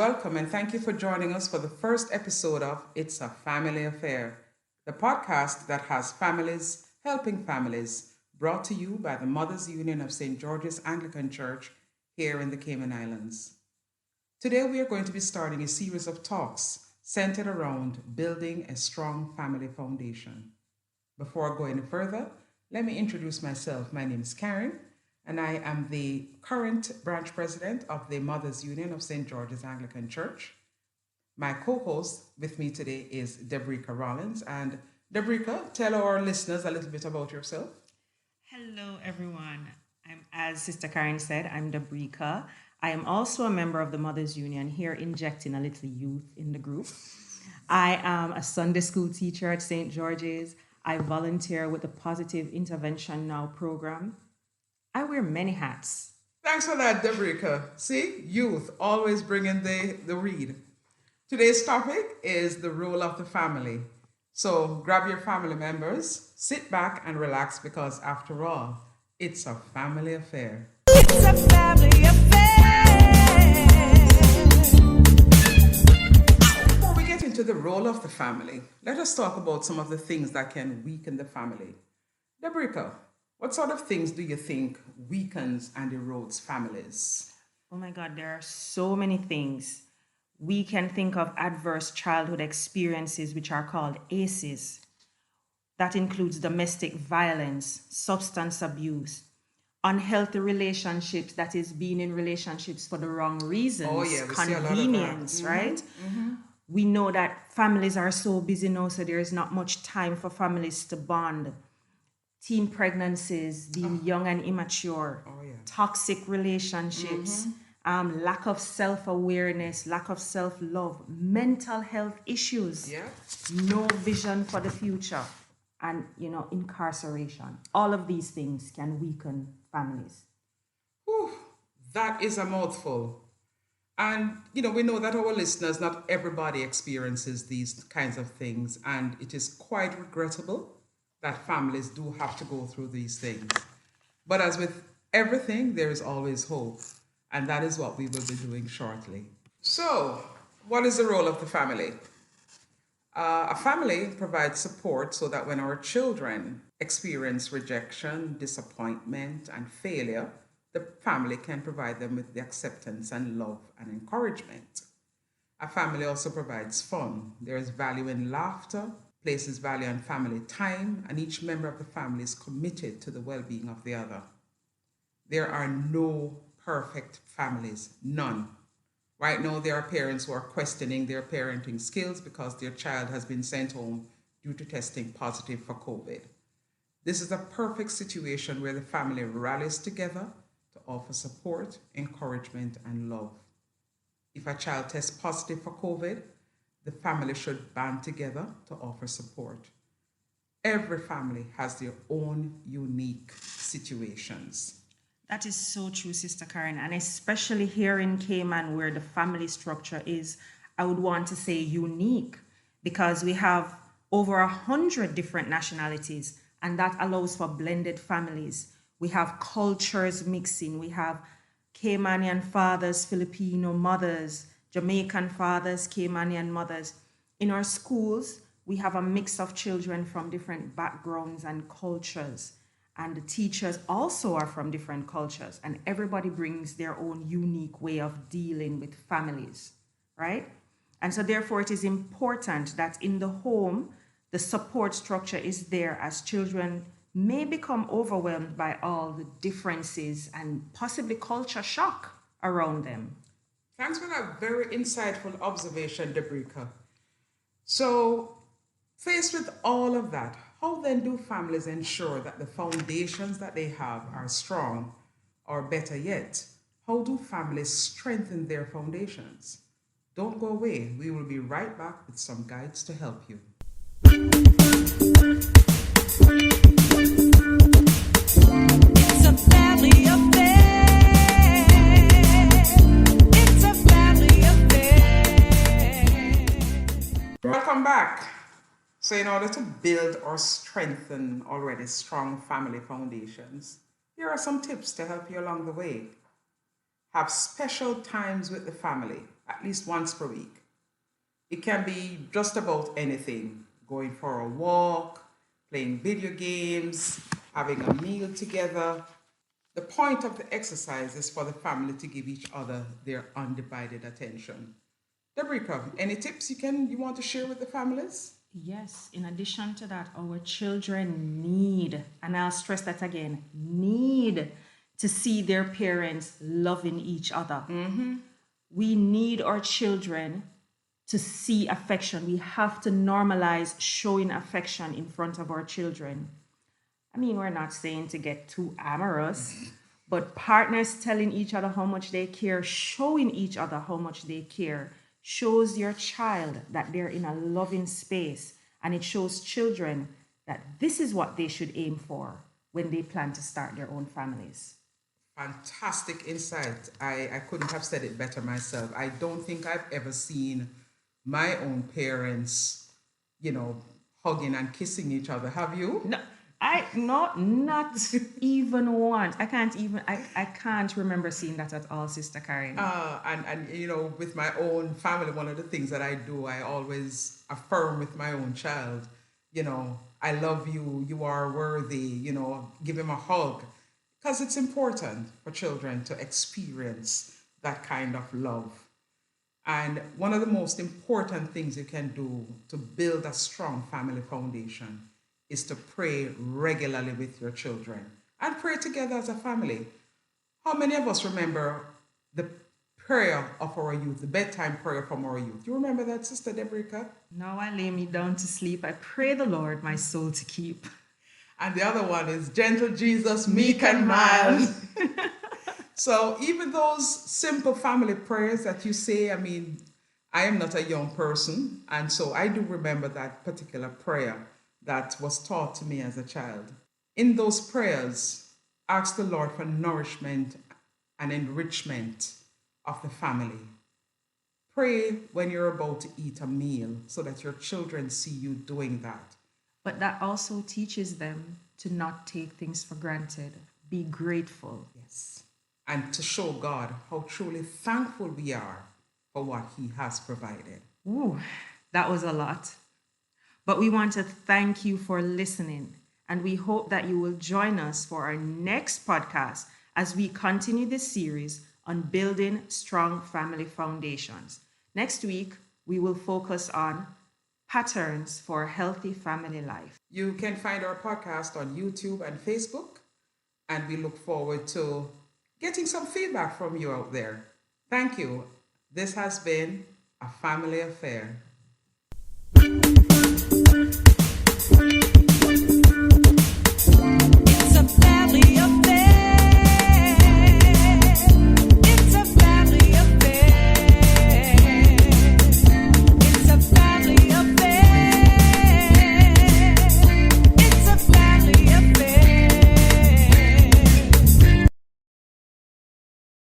Welcome and thank you for joining us for the first episode of It's a Family Affair, the podcast that has families helping families, brought to you by the Mothers Union of St. George's Anglican Church here in the Cayman Islands. Today we are going to be starting a series of talks centered around building a strong family foundation. Before going further, let me introduce myself. My name is Karen, and I am the current branch president of the Mothers Union of St. George's Anglican Church. My co-host with me today is Debrica Rollins. And Debrica, tell our listeners a little bit about yourself. Hello, everyone. As Sister Karen said, I'm Debrica. I am also a member of the Mothers Union here, injecting a little youth in the group. I am a Sunday school teacher at St. George's. I volunteer with the Positive Intervention Now program. I wear many hats. Thanks for that, Debrica. See, youth always bringing the read. Today's topic is the role of the family. So grab your family members, sit back and relax because after all, it's a family affair. It's a family affair. Before we get into the role of the family, let us talk about some of the things that can weaken the family. Debrica, what sort of things do you think weakens and erodes families? Oh my God, there are so many things. We can think of adverse childhood experiences, which are called ACEs. That includes domestic violence, substance abuse, unhealthy relationships, that is being in relationships for the wrong reasons, Oh, yeah, we see a lot of that. convenience, right? We know that families are so busy now, so there is not much time for families to bond. Teen pregnancies, being young and immature, yeah. toxic relationships, lack of self-awareness, lack of self-love, mental health issues, Yeah. no vision for the future, and, incarceration. All of these things can weaken families. Whew, that is a mouthful. And, we know that our listeners, not everybody experiences these kinds of things. And it is quite regrettable that families do have to go through these things. But as with everything, there is always hope. And that is what we will be doing shortly. So, what is the role of the family? A family provides support so that when our children experience rejection, disappointment, and failure, the family can provide them with the acceptance and love and encouragement. A family also provides fun. There is value in laughter, places value on family time, and each member of the family is committed to the well-being of the other. There are no perfect families, none. Right now, there are parents who are questioning their parenting skills because their child has been sent home due to testing positive for COVID. This is a perfect situation where the family rallies together to offer support, encouragement, and love. If a child tests positive for COVID, the family should band together to offer support. Every family has their own unique situations. That is so true, Sister Karen, and especially here in Cayman, where the family structure is, I would want to say, unique, because we have over 100 different nationalities, and that allows for blended families. We have cultures mixing. We have Caymanian fathers, Filipino mothers, Jamaican fathers, Caymanian mothers. In our schools, we have a mix of children from different backgrounds and cultures. And the teachers also are from different cultures. And everybody brings their own unique way of dealing with families, right? And so therefore, it is important that in the home, the support structure is there, as children may become overwhelmed by all the differences and possibly culture shock around them. Thanks for that very insightful observation, Debrica. So, faced with all of that, how then do families ensure that the foundations that they have are strong? Or better yet, how do families strengthen their foundations? Don't go away. We will be right back with some guides to help you. It's a family affair. It's a family affair. Welcome back. So in order to build or strengthen already strong family foundations, here are some tips to help you along the way. Have special times with the family. at least once per week. It can be just about anything: going for a walk, playing video games, having a meal together. The point of the exercise is for the family to give each other their undivided attention. Debrica, any tips you want to share with the families? Yes, in addition to that, our children need, and I'll stress that again, need to see their parents loving each other. We need our children to see affection. We have to normalize showing affection in front of our children. I mean, we're not saying to get too amorous, but partners telling each other how much they care, showing each other how much they care, shows your child that they're in a loving space. And it shows children that this is what they should aim for when they plan to start their own families. Fantastic insight. I couldn't have said it better myself. I don't think I've ever seen my own parents, hugging and kissing each other. Have you? No, not even once. I can't remember seeing that at all, Sister Karen. And with my own family, one of the things that I do, I always affirm with my own child, I love you, you are worthy, give him a hug. Because it's important for children to experience that kind of love. And one of the most important things you can do to build a strong family foundation is to pray regularly with your children and pray together as a family. How many of us remember the prayer of our youth, the bedtime prayer from our youth? You remember that, Sister Debrica? Now I lay me down to sleep. I pray the Lord my soul to keep. And the other one is gentle Jesus, meek and mild. So even those simple family prayers that you say, I am not a young person, and so I do remember that particular prayer that was taught to me as a child. In those prayers, ask the Lord for nourishment and enrichment of the family. Pray when you're about to eat a meal so that your children see you doing that. But that also teaches them to not take things for granted. Be grateful. Yes. And to show God how truly thankful we are for what He has provided. Ooh, that was a lot. But we want to thank you for listening. And we hope that you will join us for our next podcast as we continue this series on building strong family foundations. Next week, we will focus on patterns for a healthy family life. You can find our podcast on YouTube and Facebook, and we look forward to getting some feedback from you out there. Thank you. This has been A Family Affair.